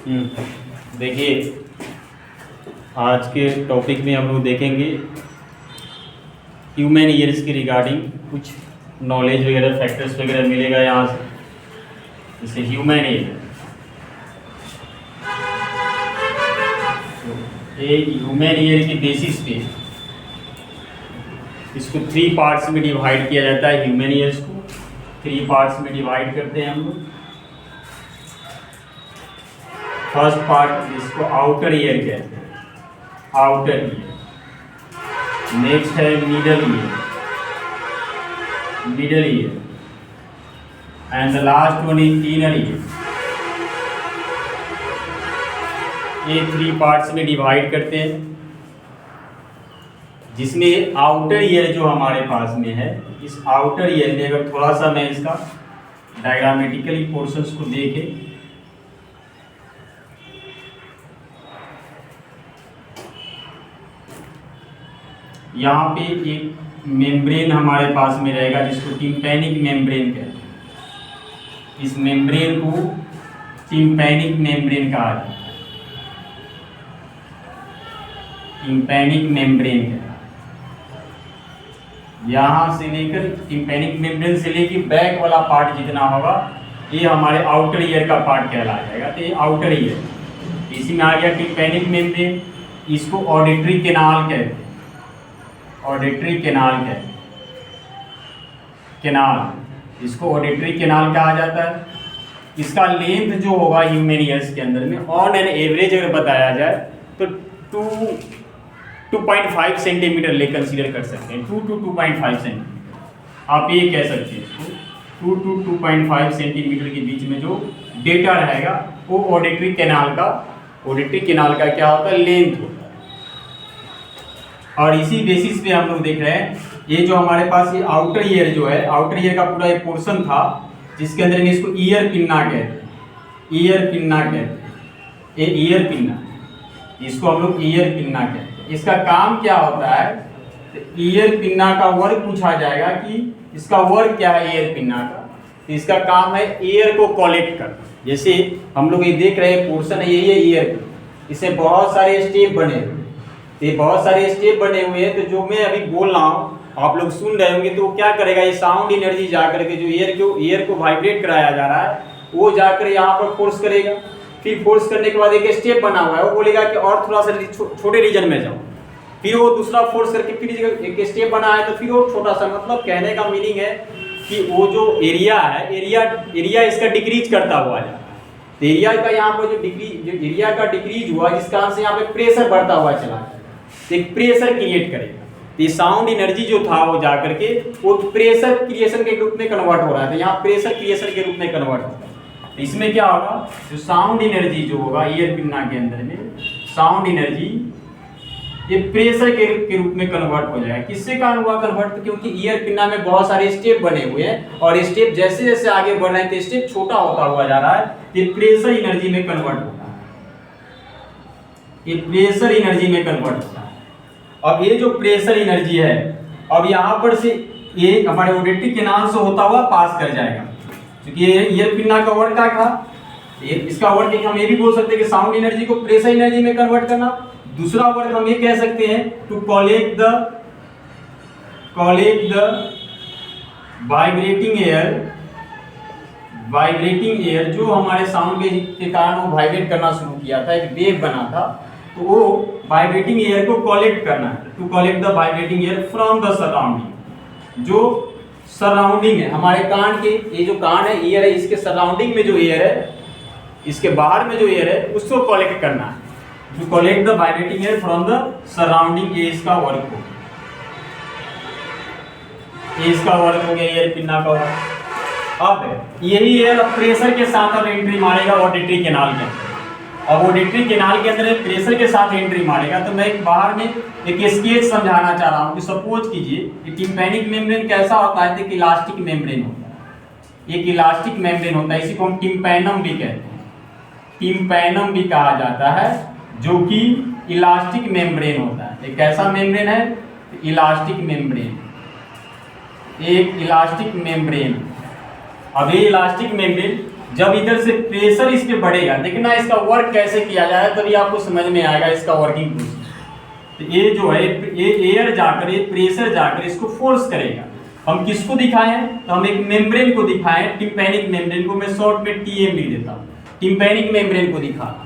देखिए, आज के टॉपिक में हम लोग देखेंगे ह्यूमन ईयर्स के रिगार्डिंग कुछ नॉलेज वगैरह फैक्टर्स वगैरह मिलेगा यहाँ से। जैसे ह्यूमन ईयर, एक ह्यूमन ईयर की बेसिस पे इसको 3 पार्ट्स में डिवाइड किया जाता है। ह्यूमन ईयर्स को 3 पार्ट्स में डिवाइड करते हैं हम लोग। फर्स्ट पार्ट इसको आउटर ईयर कहते हैं, आउटर ईयर। नेक्स्ट है middle ear, middle ear, and the last one is inner ear. ये 3 पार्ट्स में डिवाइड करते हैं, जिसमें आउटर ईयर जो हमारे पास में है, इस आउटर ईयर में अगर थोड़ा सा मैं इसका डायग्रामेटिकली पोर्शंस को देखें, यहाँ पे एक मेम्ब्रेन हमारे पास में रहेगा जिसको टिम्पैनिक मेम्ब्रेन कहते हैं। इस मेम्ब्रेन को टिम्पैनिक मेम्ब्रेन कहा जाता है, टिम्पैनिक मेम्ब्रेन कहते हैं। यहाँ से लेकर टिम्पैनिक मेम्ब्रेन से लेकर बैक वाला पार्ट जितना होगा ये हमारे आउटर ईयर का पार्ट कहला जाएगा। तो ये आउटर ईयर, इसी में आ गया टिम्पैनिक मेम्ब्रेन। इसको ऑडिटरी कैनाल कहते हैं, ऑडिटरी कैनाल कहते हैं, कैनाल, इसको ऑडिटरी कैनाल कहा जाता है। इसका लेंथ जो होगा ह्यूमन ईयर्स के अंदर में ऑन एन एवरेज अगर बताया जाए तो 2.5 सेंटीमीटर ले कंसीडर कर सकते हैं। 2 to 2.5 सेंटीमीटर आप ये कह सकते हैं इसको। 2 to 2.5 सेंटीमीटर के बीच में जो डेटा रहेगा वो ऑडिटरी कैनाल का, ऑडिटरी कैनाल का क्या होता है, लेंथ होता है। और इसी बेसिस पे हम लोग देख रहे हैं ये जो हमारे पास ये आउटर ईयर जो है, आउटर ईयर का पूरा एक पोर्शन था जिसके अंदर में इसको ईयर पिन्ना कहते हैं, ईयर पिन्ना कहते हैं। ये ईयर पिन्ना, इसको हम लोग ईयर पिन्ना कहते हैं। इसका काम क्या होता है, तो ईयर पिन्ना का वर्क पूछा जाएगा कि इसका वर्क क्या है ईयर पिन्ना का। तो इसका काम है एयर को कलेक्ट करना। जैसे हम लोग ये देख रहे हैं पोर्शन है, ये ईयर, इससे बहुत सारे स्टेप बने हुए, ये बहुत सारे स्टेप बने हुए हैं। तो जो मैं अभी बोल रहा हूँ आप लोग सुन रहे होंगे, तो क्या करेगा, ये साउंड एनर्जी जाकर के जो ईयर को वाइब्रेट कराया जा रहा है वो जाकर यहाँ पर फोर्स करेगा। फिर फोर्स करने के बाद एक स्टेप बना हुआ है, वो बोलेगा कि और थोड़ा सा छोटे रीजन में जाओ। फिर वो दूसरा फोर्स करके फिर एक स्टेप बना है तो फिर वो छोटा सा, मतलब कहने का मीनिंग है कि वो जो एरिया है, एरिया इसका डिक्रीज करता हुआ जाए। तो एरिया का यहाँ पर जो एरिया का डिक्रीज हुआ, जिस कारण से यहाँ पे प्रेशर बढ़ता हुआ चला जाए, तो एक प्रेशर क्रिएट करेगा। तो ये साउंड एनर्जी जो था वो जाकर के वो प्रेशर क्रिएशन के रूप में कन्वर्ट हो रहा है। तो यहाँ प्रेशर क्रिएशन के रूप में कन्वर्ट होता है। तो इसमें क्या होगा, जो साउंड एनर्जी जो होगा ईयर पिन्ना के अंदर में, साउंड एनर्जी ये प्रेशर के रूप में कन्वर्ट हो जाएगा। किससे कारण हुआ कन्वर्ट, क्योंकि ईयर पिन्ना में बहुत सारे स्टेप बने हुए हैं और स्टेप जैसे जैसे आगे बढ़ रहे हैं तो स्टेप छोटा होता हुआ जा रहा है। ये प्रेशर एनर्जी में कन्वर्ट होता है, ये प्रेशर एनर्जी में कन्वर्ट होता है। अब ये जो प्रेशर एनर्जी है, अब यहाँ पर से ये हमारे ऑडिटरी कैनाल से होता हुआ पास कर जाएगा, क्योंकि ये ईयर पिन्ना का वर्क क्या था, इसका वर्क हम ये भी बोल सकते हैं कि साउंड एनर्जी को प्रेशर एनर्जी में कन्वर्ट करना। दूसरा वर्क हम ये कह सकते हैं to collect the vibrating air, जो हमारे साउंड के कारण वो वाइब्रेट करना शुरू किया था, एक वेव बना था, तो वो वाइब्रेटिंग एयर को कलेक्ट करना है। To collect the vibrating air from the surrounding, जो सराउंडिंग है हमारे कान के, ये जो कान है ईयर है, इसके सराउंडिंग में जो एयर है, इसके बाहर में जो एयर है उसको कलेक्ट करना है। To collect the vibrating air from the surrounding, ये इसका वर्क हो, ये इसका वर्क हो गया ईयर पिन्ना का वर्क। अब यही एयर प्रेशर के साथ अब एंट्री मारेगा ऑडिटरी कैनाल के अंदर। अब ऑडिटरी कैनाल के अंदर प्रेशर के साथ एंट्री मारेगा। तो मैं एक बाहर में एक स्केच समझाना चाह रहा हूँ कि सपोज कीजिए कि टिम्पैनिक मेम्ब्रेन कैसा होता है, तो एक इलास्टिक मेम्ब्रेन होता है, एक इलास्टिक मेम्ब्रेन होता है, इसी को हम टिम्पैनम भी कहते हैं, टिम्पैनम भी कहा जाता है, जो कि इलास्टिक मेम्ब्रेन होता है। एक कैसा मेम्ब्रेन है, इलास्टिक मेम्ब्रेन, एक इलास्टिक मेम्ब्रेन। अब ये इलास्टिक मेम्ब्रेन जब इधर से प्रेशर इस पे बढ़ेगा, देखना इसका वर्क कैसे किया जाए, तभी आपको समझ में आएगा इसका वर्किंग प्रोसेस। तो ये जो है ये एयर जाकर, ये प्रेशर जाकर इसको फोर्स करेगा। हम किसको दिखाए हैं, तो हम एक मेम्ब्रेन को दिखाए, टिम्पैनिक मेम्ब्रेन को, मैं शॉर्ट में टीएम लिख देता हूँ, टिम्पैनिक मेम्ब्रेन को दिखा।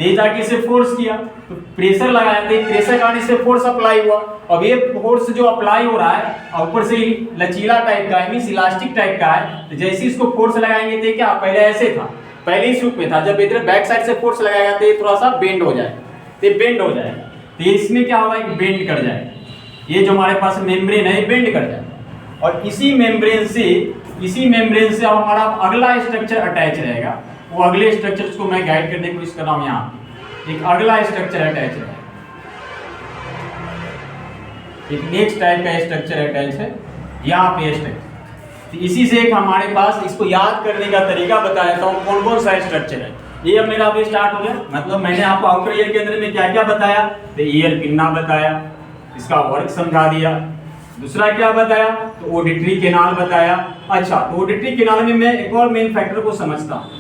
ये जाके इसे फोर्स किया, तो प्रेशर लगाया, तो प्रेशर कारण से फोर्स अप्लाई हुआ। अब ये फोर्स जो अप्लाई हो रहा है ऊपर से लचीला टाइप का है, मींस इलास्टिक टाइप का है, तो जैसे इसको फोर्स लगाएंगे तो क्या पहले ऐसे था, पहले ही सूप में था, जब इधर बैक साइड से फोर्स लगाएगा तो ये थोड़ा सा बेंड हो जाएगा, तो बेंड हो जाएगा, तो इसमें क्या होगा, एक बेंड कर जाएगा, ये जो हमारे पास मेम्ब्रेन है ये बेंड कर जाएगा। और इसी मेम्ब्रेन से अब हमारा अगला स्ट्रक्चर अटैच रहेगा। वो अगले स्ट्रक्चर्स को मैं गाइड करने की कोशिश कर रहा हूँ। यहाँ एक अगला स्ट्रक्चर अटैच है, एक नेक्स्ट टाइप का स्ट्रक्चर अटैच है यहाँ पे स्ट्रक्चर। तो इसी से एक हमारे पास, इसको याद करने का तरीका बता देता हूँ कौन कौन सा स्ट्रक्चर है। ये अब मेरा अभी स्टार्ट हो गया, मतलब मैंने आपको आउटर ईयर के अंदर में क्या क्या बताया, तो ईयर पिन्ना बताया, इसका वर्क समझा दिया। दूसरा क्या बताया, तो ऑडिटरी कैनाल बताया। अच्छा, तो ऑडिटरी कैनाल में मैं एक और मेन फैक्टर को समझता हूँ।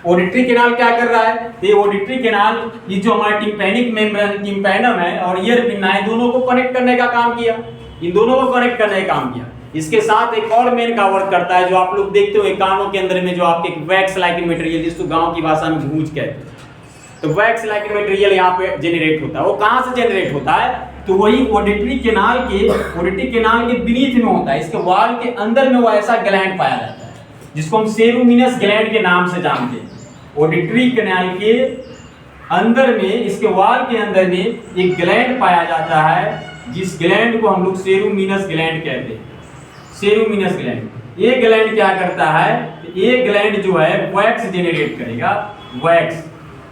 ऑडिटरी कैनाल क्या कर रहा है, ये ऑडिटरी कैनाल, ये जो हमारा टिम्पैनिक मेम्ब्रेन, टिम्पैनम है और ईयर पिन्ना है, दोनों को कनेक्ट करने का काम किया, इन दोनों को कनेक्ट करने का काम किया। इसके साथ एक और मेन का वर्क करता है, जो आप लोग देखते हो कानों के अंदर में जो आपके वैक्स लाइक मटेरियल, जिसको गांव की भाषा में गूंज कहते हैं, तो वैक्स लाइक मटेरियल यहाँ पे जनरेट होता है। वो कहाँ से जनरेट होता है, तो वही ऑडिटरी कैनाल के बीच में होता है, इसके वॉल के अंदर में वो ऐसा ग्लैंड पाया जाता है जिसको हम सेरुमिनस ग्लैंड के नाम से जानते हैं। ऑडिटरी कैनाल के अंदर में, इसके वॉल के अंदर में एक ग्लैंड पाया जाता है, जिस ग्लैंड को हम लोग सेरुमिनस ग्लैंड कहते हैं। सेरुमिनस ग्लैंड, ये ग्लैंड क्या करता है, ये ग्लैंड जो है वैक्स जनरेट करेगा। वैक्स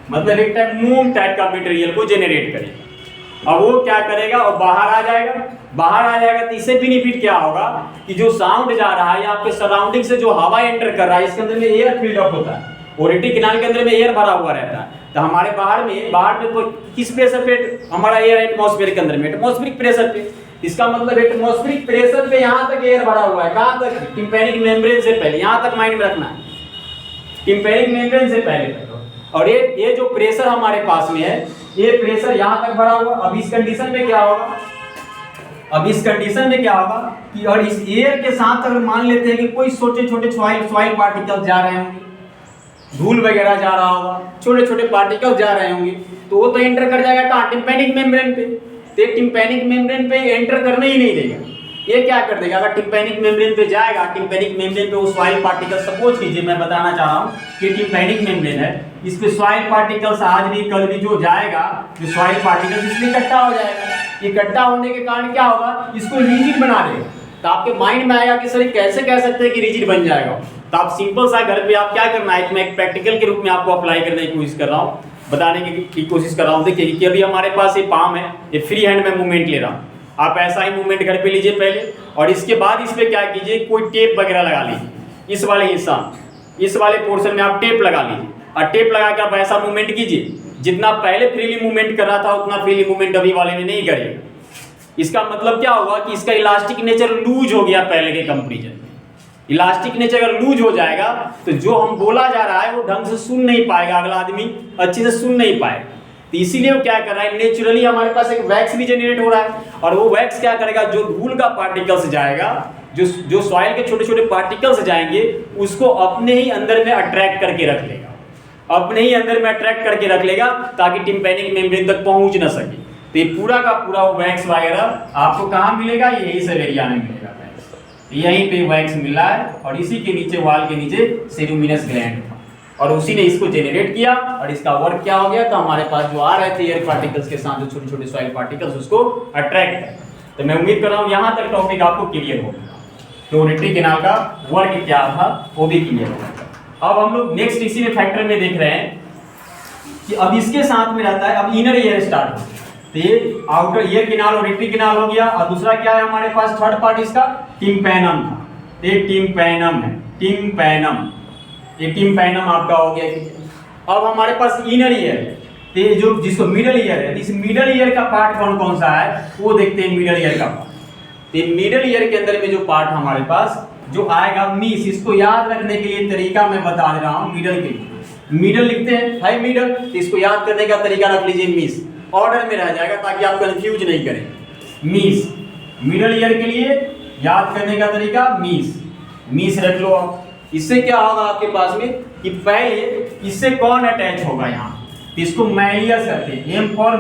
मतलब एक टाइप मोम टाइप का मटेरियल को जनरेट करेगा। अब वो क्या करेगा, और बाहर आ जाएगा। तो इससे बेनिफिट क्या होगा कि जो साउंड जा रहा है, आपके सराउंडिंग से जो हवा एंटर कर रहा है, इसके अंदर में एयर फील्ड अप होता है। ऑडिटरी कैनाल के अंदर में एयर भरा हुआ रहता है, तो हमारे बाहर में तो किस प्रेशर पे हमारा एयर एटमॉस्फेयर के अंदर में, एटमॉस्फेरिक प्रेशर पे। इसका मतलब एटमॉस्फेरिक प्रेशर पे यहाँ तक एयर भरा हुआ है, कहाँ तक, टिम्पैनिक मेम्ब्रेन से पहले, यहाँ तक माइंड में रखना है, टिम्पैनिक मेम्ब्रेन से पहले। और ये जो प्रेशर हमारे पास में है, ये प्रेशर यहाँ तक भरा हुआ। अब इस कंडीशन में क्या होगा, कि और इस एयर के साथ अगर मान लेते हैं कि कोई छोटे छोटे सॉइल पार्टिकल्स जा रहे होंगे, धूल वगैरह जा रहा होगा, छोटे छोटे पार्टिकल्स जा रहे होंगे, तो वो तो एंटर कर जाएगा कहाँ, टिम्पैनिक मेम्ब्रेन पे। तो टिम्पैनिक मेम्ब्रेन पे एंटर करने ही नहीं देगा। ये क्या कर देगा, अगर टिम्पैनिक मेम्ब्रेन पे जाएगा, टिम्पैनिक मेम्ब्रेन पे वो सॉइल पार्टिकल, सपोज कीजिए मैं बताना चाह रहा हूँ कि टिम्पैनिक मेम्ब्रेन है, इस पे सॉइल पार्टिकल्स आज भी कल भी जो जाएगा, जो सॉइल पार्टिकल्स इसमें इकट्ठा हो जाएगा। इकट्ठा होने के कारण क्या होगा, इसको रिजिड बना देगा। तो आपके माइंड में आएगा कि सर कैसे कह सकते हैं कि रिजिड बन जाएगा। तो आप सिंपल सा घर पे आप क्या करना है, मैं एक प्रैक्टिकल के रूप में आपको अप्लाई करने की कोशिश कर रहा हूँ, बताने की कोशिश कर रहा हूँ। देखिए कि अभी हमारे पास ये पाम है, ये फ्री हैंड में मूवमेंट ले रहा हूँ। आप ऐसा ही मूवमेंट घर पे लीजिए पहले, और इसके बाद इस पे क्या कीजिए, कोई टेप वगैरह लगा लीजिए। इस वाले हिस्सा, इस वाले पोर्शन में आप टेप लगा लीजिए, और टेप लगा के आप ऐसा मूवमेंट कीजिए, जितना पहले फ्रीली मूवमेंट कर रहा था उतना फ्रीली मूवमेंट अभी वाले में नहीं करेगा। इसका मतलब क्या होगा कि इसका इलास्टिक नेचर लूज हो गया पहले के कंपैरिजन में। इलास्टिक नेचर अगर लूज हो जाएगा तो जो हम बोला जा रहा है वो ढंग से सुन नहीं पाएगा, अगला आदमी अच्छे से सुन नहीं पाएगा। तो इसीलिए वो क्या कर रहा है, नेचुरली हमारे पास एक वैक्स भी जनरेट हो रहा है, और वो वैक्स क्या करेगा, जो धूल का पार्टिकल्स जाएगा, जो सॉइल के छोटे छोटे पार्टिकल्स जाएंगे, उसको अपने ही अंदर में अट्रैक्ट करके रख लेगा, ताकि टिम्पैनिक मेम्ब्रेन तक पहुंच ना सके। तो ये पूरा का पूरा वो वैक्स वगैरह आपको कहाँ मिलेगा, यही सब एरिया में मिलेगा। यहीं पे वैक्स मिला है, और इसी के नीचे, वॉल के नीचे सेरुमिनस ग्लैंड था, और उसी ने इसको जेनरेट किया, और इसका वर्क क्या हो गया, तो हमारे पास जो आ रहे थे एयर पार्टिकल्स के साथ जो छोटे छोटे सॉइल पार्टिकल्स, उसको अट्रैक्ट कर। तो मैं उम्मीद कर रहा हूँ यहाँ तक टॉपिक आपको क्लियर होगा, तो ऑडिटरी कैनाल का वर्क क्या था वो भी क्लियर होगा। अब हम लोग नेक्स्ट इसी में फैक्टर में देख रहे हैं कि अब इसके साथ में रहता है, अब इनर ईयर स्टार्ट हो। तो ये outer ear canal, auditory canal हो गया, और दूसरा क्या है हमारे पास, थर्ड पार्ट इसका टिम्पैनम था। ये टिम्पैनम है, ये टिम्पैनम आपका हो गया। अब हमारे पास इनर ईयर है, तो ये जो जिसको मिडल ईयर है, इस मिडल ईयर का पार्ट कौन कौन सा है वो देखते हैं। मिडल ईयर का पार्ट, तो मिडल ईयर के अंदर में जो पार्ट हमारे पास जो आएगा मिस, इसको याद रखने के लिए तरीका मैं बता दे रहा हूँ। मिडल के लिए मिडल लिखते हैं, हाई मिडल, तो इसको याद करने का तरीका रख लीजिए मिस, ऑर्डर में रह जाएगा ताकि आप कंफ्यूज नहीं करें। मिस मिडल ईयर के लिए याद करने का तरीका मिस रख लो आप। इससे क्या होगा आपके पास में कि पहले इससे कौन अटैच होगा यहाँ, तो इसको मैलियस कहते हैं, एम फॉर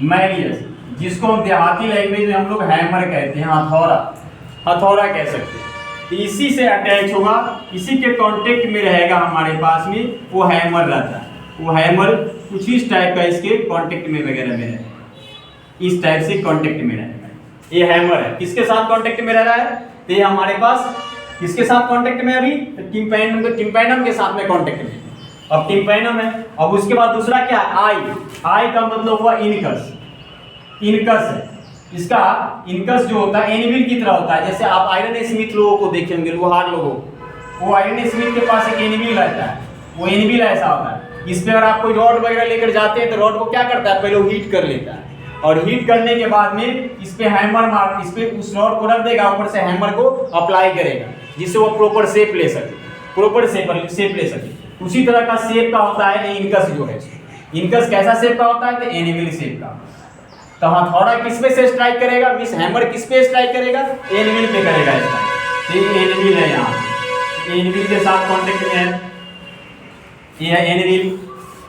मैलियस, जिसको हम देहाती लैंग्वेज में हम लोग हैमर कहते हैं, हथौड़ा कह सकते हैं। तो इसी से अटैच होगा, इसी के कांटेक्ट में रहेगा हमारे पास में, वो हैमर रहता है। वो हैमर कुछ इस टाइप का इसके कांटेक्ट में वगैरह में रहेगा, इस टाइप से कांटेक्ट में रहेगा। ये हैमर है, किसके साथ कांटेक्ट में रह रहा है, तो ये हमारे पास किसके साथ कांटेक्ट में अभी, टिम्पैनम के साथ में कांटेक्ट में। अब टिम्पैनम है, अब उसके बाद दूसरा क्या है, आई का मतलब हुआ इनकस है। इसका इनकस जो होता है एनिविल की तरह होता है। जैसे आप आयरन स्मिथ लोगों को देखे होंगे, लोहार लोगों को, वो आयरन स्मिथ के पास एक एनिविल रहता है, वो एनिविल ऐसा होता है। इस पे अगर आप कोई रॉड वगैरह लेकर जाते हैं तो रॉड को क्या करता है, पहले वो हीट कर लेता है, और हीट करने के बाद में इस पे हैमर मार, इस पे उस रॉड को रख देगा, ऊपर से हैमर को अप्लाई करेगा, जिससे वो प्रॉपर शेप ले सके। उसी तरह का शेप का होता है इनकस जो है। इनकस कैसा शेप का होता है, तो एनिविल शेप का। तो हथौड़ा किस पे से स्ट्राइक करेगा, मिस हैमर किस पे स्ट्राइक करेगा, एनिविल पे करेगा इसका। ये एनिविल है, यहाँ एनिविल के साथ कांटेक्ट में है, ये है एनिविल,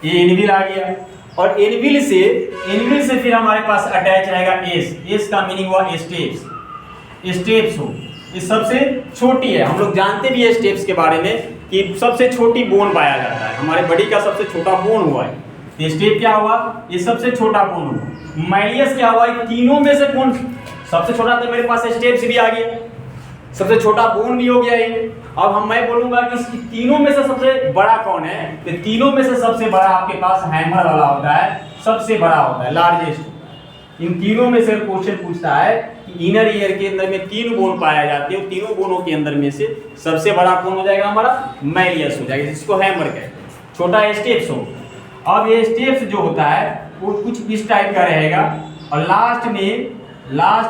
ये एनिविल आ गया। और एनिविल से फिर हमारे पास अटैच रहेगा एस का मीनिंग हुआ स्टेप्स हो। ये सबसे छोटी है, हम लोग जानते भी है स्टेप्स के बारे में कि सबसे छोटी बोन पाया जाता है, हमारे बॉडी का सबसे छोटा बोन हुआ है। ये स्टेप क्या हुआ, ये सबसे छोटा बोन हुआ। मैलियस क्या हुआ, तीनों में से कौन सबसे छोटा, तो मेरे पास स्टेप्स भी आ गया, सबसे छोटा बोन भी हो गया ये। अब मैं बोलूंगा कि तीनों में से सबसे बड़ा कौन है, तो तीनों में से सबसे बड़ा आपके पास हैमर वाला होता है, सबसे बड़ा होता है, लार्जेस्ट। इन तीनों में से क्वेश्चन पूछता है कि इनर ईयर के अंदर में 3 बोन पाया जाते हैं, तीनों बोनों के अंदर में से सबसे बड़ा कौन हो जाएगा, हमारा मैलियस हो जाएगा, जिसको हैमर कहते हैं। छोटा स्टेप्स हो। अब ये स्टेप्स जो होता है वो कुछ इस टाइप का रहेगा, और लास्ट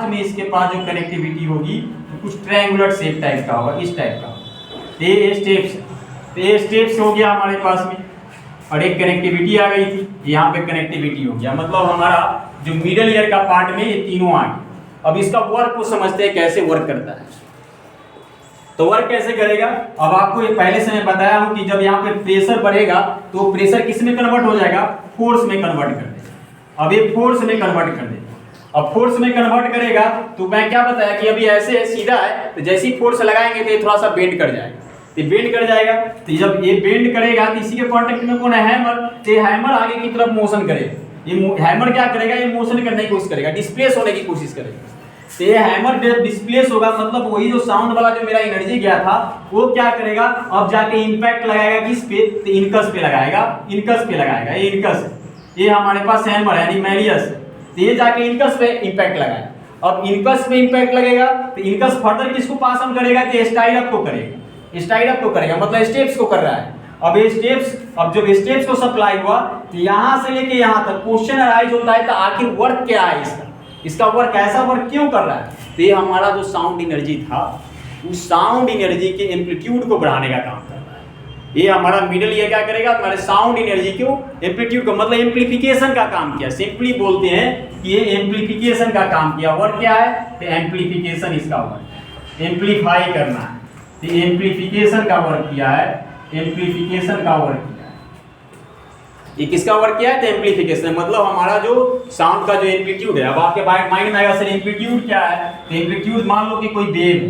में इसके पास जो कनेक्टिविटी होगी कुछ ट्रायंगुलर शेप टाइप का होगा, इस टाइप का। ये स्टेप्स हो गया हमारे पास में, और एक कनेक्टिविटी आ गई थी, यहाँ पे कनेक्टिविटी हो गया। मतलब हमारा जो मिडल ईयर का पार्ट में ये तीनों आ गए। अब इसका वर्क को समझते हैं कैसे वर्क करता है। तो वर्क कैसे करेगा, अब आपको ये पहले से मैं बताया हूँ कि जब यहाँ पे प्रेशर बढ़ेगा तो प्रेशर किस में कन्वर्ट हो जाएगा, फोर्स में कन्वर्ट कर देगा। अब ये फोर्स में कन्वर्ट कर देगा। अब फोर्स में कन्वर्ट करेगा तो मैं क्या बताया कि अभी ऐसे सीधा है, तो जैसी फोर्स लगाएंगे तो ये थोड़ा सा बेंड कर जाएगा, तो बेंड कर जाएगा। तो जब ये बेंड करेगा तो इसी के कांटेक्ट में कौन है, हैमर। तो ये हैमर आगे की तरफ मोशन करेगा। ये हैमर क्या करेगा, ये मोशन करने की कोशिश करेगा, डिस्प्लेस होने की कोशिश करेगा। तो ये हैमर जब डिस्प्लेस होगा, मतलब वही जो साउंड वाला जो मेरा एनर्जी गया था वो क्या करेगा, अब जाके इंपैक्ट लगाएगा किस पे, तो इनकस पे लगाएगा, ये इनकस है, ये हमारे पास हैमर यानी मैलियस। तो ये जाके इनकस पे इंपैक्ट लगाएगा। अब इनकस पे इंपैक्ट लगेगा तो इनकस फर्दर किसको पास ऑन करेगा, तो स्टाइल अप को करेगा, मतलब स्टेप्स को कर रहा है। अब ये स्टेप्स, अब जब स्टेप्स को सप्लाई हुआ तो यहाँ से लेके यहाँ तक क्वेश्चन अराइज होता है, तो आखिर वर्क क्या है इसका वर्क ऐसा वर्क क्यों कर रहा है। तो ये हमारा जो साउंड एनर्जी था, उस साउंड एनर्जी के एम्पलीट्यूड को बढ़ाने का काम कर रहा है। ये हमारा मिडल ईयर क्या करेगा, हमारे साउंड एनर्जी को एम्पलीट्यूड को, मतलब एम्पलीफिकेशन का काम किया। सिंपली बोलते हैं कि ये एम्पलीफिकेशन का काम किया। वर्क क्या है, तो एम्पलीफिकेशन इसका वर्क, एम्पलीफाई करना है। तो एम्पलीफिकेशन का वर्क किया है, एम्पलीफिकेशन का वर्क किया है। ये किसका वर्क किया है, तो एम्पलीफिकेशन, मतलब हमारा जो साउंड का जो एम्पलीट्यूड है। अब आपके माइंड में आएगा सर एम्पलीट्यूड क्या है, तो एम्पलीट्यूड मान लो कि कोई वेव है,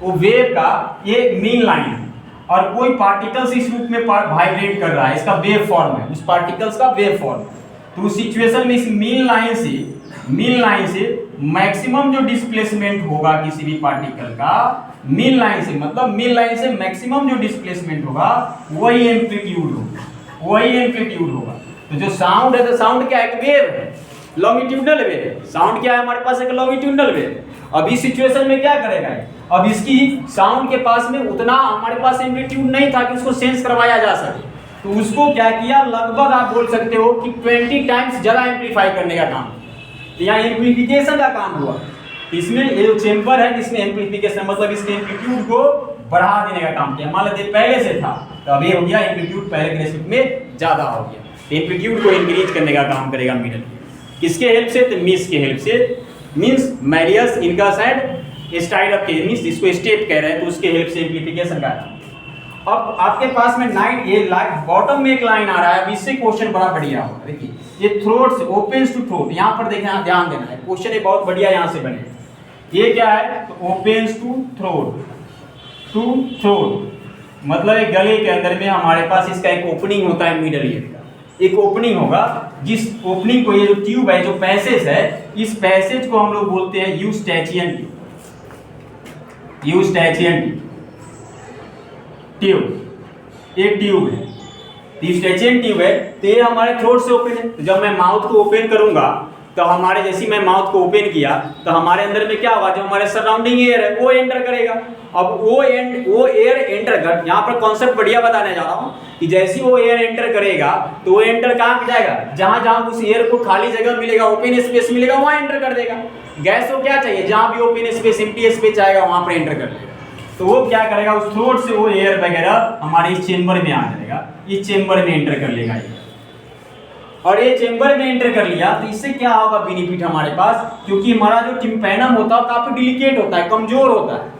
वो वेव का ये मीन लाइन है और कोई पार्टिकल्स इस रूप में वाइब्रेट कर रहा है, इसका वेव फॉर्म है, उस पार्टिकल्स का वेव फॉर्म। तो उस सिचुएशन में इस मीन लाइन से मैक्सिमम जो डिस्प्लेसमेंट होगा किसी भी पार्टिकल का, मीन लाइन से, मतलब मीन लाइन से मैक्सिमम जो डिस्प्लेसमेंट होगा वही एम्पलीट्यूड होगा। तो जो साउंड है, तो साउंड क्या है, वेव है, लॉन्गिट्यूडनल वेव है। साउंड क्या है, हमारे पास एक लॉन्गिट्यूडनल वेव है। अब इस सिचुएशन में क्या करेगा, अब इसकी साउंड के पास में उतना हमारे पास एम्पलीट्यूड नहीं था कि उसको सेंस करवाया जा सके, तो उसको क्या किया, लगभग आप बोल सकते हो कि 20 टाइम्स ज़्यादा एम्पलीफाई करने का काम। तो यहाँ एम्पलीफिकेशन का काम हुआ। तो इसमें ये जो चेम्बर है इसमें एम्पलीफिकेशन मतलब इसके एम्पलीट्यूड को बढ़ा देने का काम किया। मान लीजिए पहले से था तो अब ये हो गया एम्पलीट्यूड पहले के रेस्पेक्ट में ज़्यादा हो गया। एम्पलीट्यूड को इंक्रीज करने का काम करेगा मिडल ईयर। किसके हेल्प से? तो मिस के हेल्प से, मीन्स मैलियस इनकस एंड स्टाइडप के मीन्स इसको स्टेप कह रहे हैं तो उसके हेल्प से एम्पलीफिकेशन का। अब आपके पास में 9 ये लाइन बॉटम में एक लाइन आ रहा है। अब इससे क्वेश्चन बड़ा बढ़िया होगा। देखिए ये थ्रोट से ओपन्स टू थ्रोट, यहाँ पर देखना ध्यान देना है, क्वेश्चन ये बहुत बढ़िया यहाँ से बने। ये क्या है? तो ओपन्स टू थ्रोट मतलब एक गले के अंदर में हमारे पास इसका एक ओपनिंग होता है मिडल ईयर का, एक ओपनिंग होगा जिस ओपनिंग को ये जो ट्यूब है जो पैसेज है इस पैसेज को हम लोग बोलते हैं यूस्टैचियन ट्यूब। एक ट्यूब है, यूस्टैचियन ट्यूब है तो ये हमारे थ्रोट से ओपन है। तो जब मैं माउथ को ओपन करूंगा तो हमारे जैसे मैं माउथ को ओपन किया तो हमारे अंदर में क्या होगा? जो हमारे सराउंडिंग एयर है वो एंटर करेगा। अब वो एयर एंटर कर, यहाँ पर कॉन्सेप्ट बढ़िया बताने जा रहा हूँ कि जैसे वो एयर एंटर करेगा तो वो एंटर कहाँ जाएगा? जहाँ जहाँ उस एयर को खाली जगह मिलेगा, ओपन स्पेस मिलेगा, वहाँ एंटर कर देगा। गैस को क्या चाहिए? जहाँ भी ओपन स्पेस एम्प्टी स्पेस आएगा वहाँ पर एंटर कर देगा। तो वो क्या करेगा? उस थ्रोट से वो एयर वगैरह हमारे इस चेम्बर में आ जाएगा, इस चेम्बर में एंटर कर लेगा ये। और ये चेम्बर में एंटर कर लिया तो इससे क्या होगा बेनिफिट हमारे पास? क्योंकि हमारा जो टिम्पैनम होता है काफी डिलिकेट होता है, कमजोर होता है,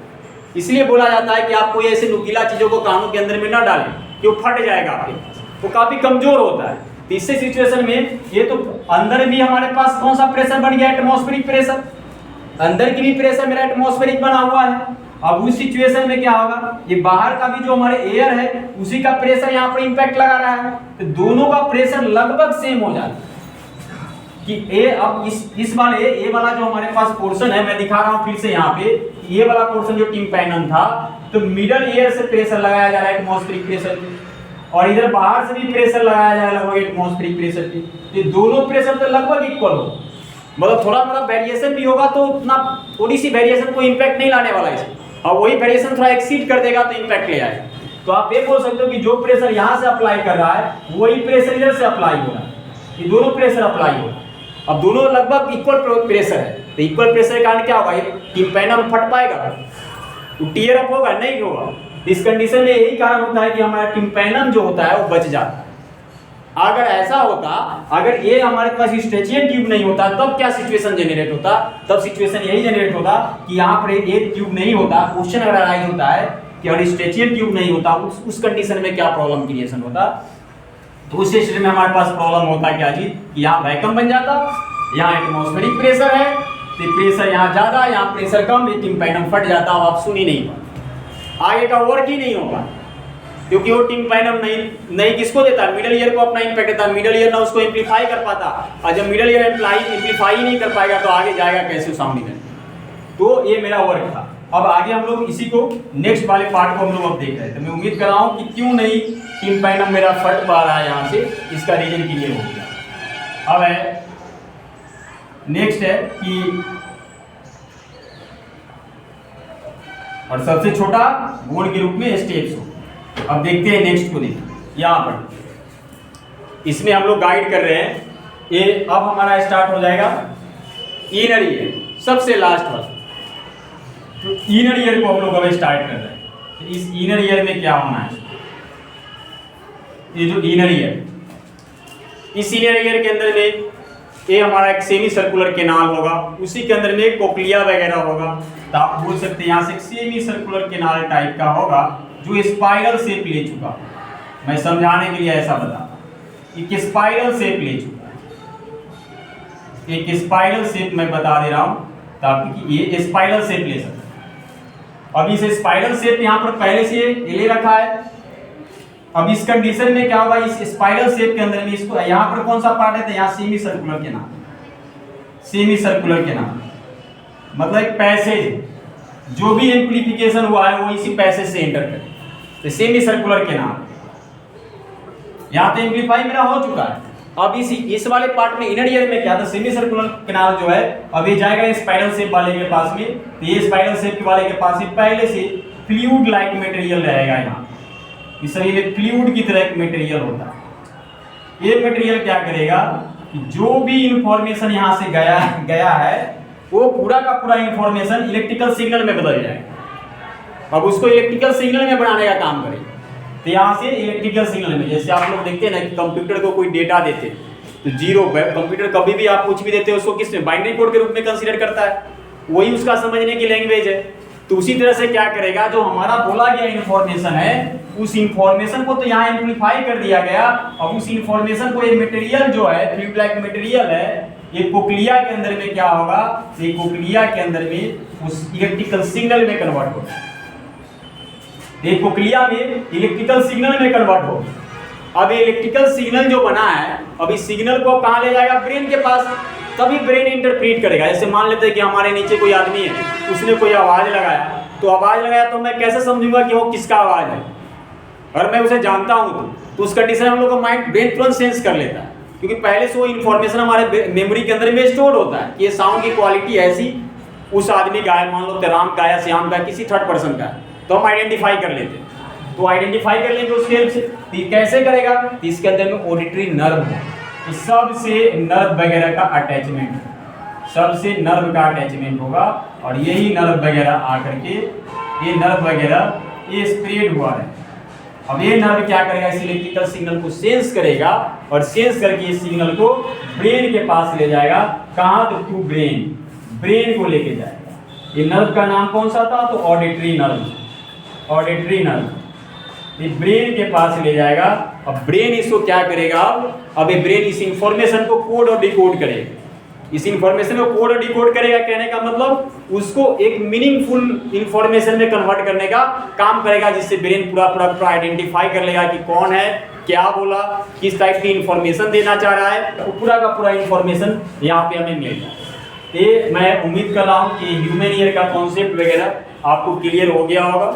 इसलिए बोला जाता है कि आप कोई ऐसे नुकीला चीजों को कानों के अंदर में न डालें कि वो फट जाएगा आपके पास, वो काफी कमजोर होता है। तो इससे सिचुएशन में ये तो अंदर भी हमारे पास कौन सा प्रेशर बन गया? Atmospheric pressure. अंदर की भी प्रेशर मेरा एटमॉस्फेरिक बना हुआ है। अब उस सिचुएशन में क्या होगा? ये बाहर का भी जो हमारे एयर है उसी का प्रेशर यहाँ पर इंपैक्ट लगा रहा है तो दोनों का प्रेशर लगभग सेम हो जाता है कि ए अब इस वाले ए वाला जो हमारे पास पोर्शन है मैं दिखा रहा हूँ फिर से यहाँ पे, ये वाला पोर्शन जो टिम्पैनम था तो मिडल एयर से प्रेशर लगाया जा रहा है एटमॉस्फेरिक प्रेशर और इधर बाहर से भी प्रेशर लगाया जा रहा है लगभग एटमॉस्फेरिक प्रेशर के। ये दोनों प्रेशर तो लगभग इक्वल हो, मतलब थोड़ा मोड़ा वेरिएशन भी होगा तो उतना थोड़ी सी वेरिएशन कोई इंपैक्ट नहीं लाने वाला है और वही वेरिएशन थोड़ा एक्सीड कर देगा तो इंपैक्ट ले आएगा। तो आप ये बोल सकते हो कि जो प्रेशर यहाँ से अप्लाई कर रहा है वही प्रेशर इधर से अप्लाई हो रहा है, ये दोनों प्रेशर अप्लाई हो रहा है। अब दोनों लगभग इक्वल प्रेशर है तो इक्वल प्रेशर के कारण क्या होगा? ये टिम्पैनम फट पाएगा? वो टीयर अप होगा? नहीं होगा। इस कंडीशन में यही कारण होता है कि हमारा टिम्पैनम जो होता है वो बच जाता है। अगर ऐसा होता, अगर ये हमारे पास स्ट्रेचियन ट्यूब नहीं होता तब क्या सिचुएशन जनरेट होता? तब सिचुएशन यही जनरेट होता कि यहाँ पर एक ट्यूब नहीं होता। क्वेश्चन अगर अराइज होता है कि अगर स्ट्रेचियन ट्यूब नहीं होता उस कंडीशन में क्या प्रॉब्लम क्रिएशन होता? तो उस सिचुएशन में हमारे पास प्रॉब्लम होता क्या चीज कि यहाँ वैक्यूम बन जाता, यहाँ एटमॉस्फेरिक प्रेशर है तो प्रेशर यहाँ ज्यादा, यहाँ प्रेशर कम, ये टिम्पैनम फट जाता। अब आप सुन ही नहीं पाते, आगे का वर्क ही नहीं होगा क्योंकि वो टिम्पैनम नहीं किसको देता है? मिडल ईयर को अपना इंपैक्ट देता है। मिडल ईयर ना उसको एम्पलीफाई कर पाता और जब मिडल ईयर एम्पलीफाई नहीं कर पाएगा तो आगे जाएगा कैसे साउंडिंग में? तो ये मेरा वर्क था। अब आगे हम लोग इसी को नेक्स्ट वाले पार्ट को हम लोग अब देख रहे हैं। तो मैं उम्मीद कर रहा हूँ कि क्यों नहीं टिम्पैनम मेरा फट पा रहा है यहाँ से, इसका रीजन क्लियर हो गया। अब है नेक्स्ट है कि और सबसे छोटा बोर्ड के रूप में स्टेप्स हो। अब देखते हैं नेक्स्ट को। देखिए यहाँ पर इसमें हम लोग गाइड कर रहे हैं। ये अब हमारा स्टार्ट हो जाएगा इनर ईयर, सबसे लास्ट वाला। तो इनर ईयर को हम लोग अब स्टार्ट कर रहे हैं। तो इस इनर ईयर में क्या होना है? ये जो इनर ईयर, इस इनर ईयर के अंदर में ये हमारा एक सेमी सर्कुलर केनाल होगा, उसी के अंदर में कोक्लिया वगैरह होगा। तो आप बोल सकते हैं यहाँ से एक सेमी सर्कुलर केनाल टाइप का होगा जो स्पाइरल शेप ले चुका। मैं समझाने के लिए ऐसा बता, एक स्पाइरल शेप ले चुका है, एक स्पाइरल शेप मैं बता दे रहा हूँ ताकि ये स्पाइरल शेप ले सकते। अब इस स्पाइरल शेप यहाँ पर पहले से ले रखा है। अब इस कंडीशन में क्या होगा? इस स्पाइरल शेप के अंदर में इसको यहाँ पर कौन सा पार्ट है? तो यहाँ semi circular canal, semi circular canal मतलब एक पैसेज, जो भी एम्प्लीफिकेशन हुआ है वो इसी पैसेज से एंटर करे। तो सेमी सर्कुलर केनाल यहाँ तो एम्प्लीफाई मेरा हो चुका है। अब इस वाले पार्ट में इनर ईयर में क्या था? सेमी सर्कुलर केनाल जो है अब ये जाएगा स्पाइरल शेप वाले के पास में। तो ये स्पाइरल शेप वाले के पास में पहले से फ्लूइड लाइक मटेरियल रहेगा। यहाँ इस शरीर में फ्लूइड की तरह एक मटेरियल होता है। ये मटेरियल क्या करेगा कि जो भी इंफॉर्मेशन यहाँ से गया है वो पूरा का पूरा इंफॉर्मेशन इलेक्ट्रिकल सिग्नल में बदल जाएगा। अब उसको इलेक्ट्रिकल सिग्नल में बनाने का काम करेगा। तो यहाँ से इलेक्ट्रिकल सिग्नल में, जैसे आप लोग देखते हैं ना कि कंप्यूटर को कोई डेटा देते तो जीरो, कंप्यूटर कभी भी आप कुछ भी देते हो उसको किस में, बाइनरी कोड के रूप में कंसीडर करता है, वही उसका समझने की लैंग्वेज है। तो उसी तरह से क्या करेगा, जो हमारा बोला गया इंफॉर्मेशन है उस इंफॉर्मेशन को तो यहाँ एम्प्लीफाई कर दिया गया। अब उस इंफॉर्मेशन को, ये मटेरियल जो है फ्लूइड लाइक मटेरियल है, ये कोक्लिया के अंदर में क्या होगा, ये कोक्लिया के अंदर में उस इलेक्ट्रिकल सिग्नल में कन्वर्ट होगा। ये कोक्लिया में इलेक्ट्रिकल सिग्नल में कन्वर्ट होगा। अब ये इलेक्ट्रिकल सिग्नल जो बना है, अब इस सिग्नल को कहाँ ले जाएगा, ब्रेन के पास, तभी ब्रेन इंटरप्रेट करेगा। जैसे मान लेते हैं कि हमारे नीचे कोई आदमी है, उसने कोई आवाज लगाया, तो आवाज लगाया तो मैं कैसे समझूंगा कि वो किसका आवाज है, और मैं उसे जानता हूँ तो उस कंडीशन में हम लोग का माइंड, ब्रेन तुरंत सेंस कर लेता है, क्योंकि पहले से वो इन्फॉर्मेशन हमारे मेमोरी के अंदर में स्टोर होता है कि ये साउंड की क्वालिटी ऐसी उस आदमी का है, मान लो राम का या श्याम का, किसी थर्ड पर्सन का है, तो हम आइडेंटिफाई कर लेते हैं। तो आइडेंटिफाई कर लेंगे उसके हेल्प से। कैसे करेगा, इसके अंदर में ऑडिटरी नर्व है, सबसे नर्व वगैरह का अटैचमेंट, सबसे नर्व का अटैचमेंट होगा, और यही नर्व वगैरह आकर के, ये नर्व वगैरह ये स्प्रेड हुआ है। अब ये नर्व क्या करेगा, इस इलेक्ट्रिकल सिग्नल को सेंस करेगा, और सेंस करके इस सिग्नल को ब्रेन के पास ले जाएगा। कहाँ, तो टू ब्रेन, ब्रेन को लेके जाएगा। ये नर्व का नाम कौन सा था, तो ऑडिटरी नर्व, ऑडिटरी नर्व, ये ब्रेन के पास ले जाएगा। अब ब्रेन इसको क्या करेगा, अब ये ब्रेन इस इंफॉर्मेशन को कोड और डिकोड करेगा, इस इंफॉर्मेशन को कोड और डिकोड करेगा। कहने का मतलब उसको एक मीनिंगफुल इंफॉर्मेशन में कन्वर्ट करने का काम करेगा, जिससे ब्रेन पूरा आइडेंटिफाई कर लेगा कि कौन है, क्या बोला, किस टाइप की इंफॉर्मेशन देना चाह रहा है, तो पूरा का पूरा इंफॉर्मेशन यहाँ पे हमें मिल जाए। ये मैं उम्मीद कर रहा हूँ कि ह्यूमन ईयर का कॉन्सेप्ट वगैरह आपको क्लियर हो गया होगा।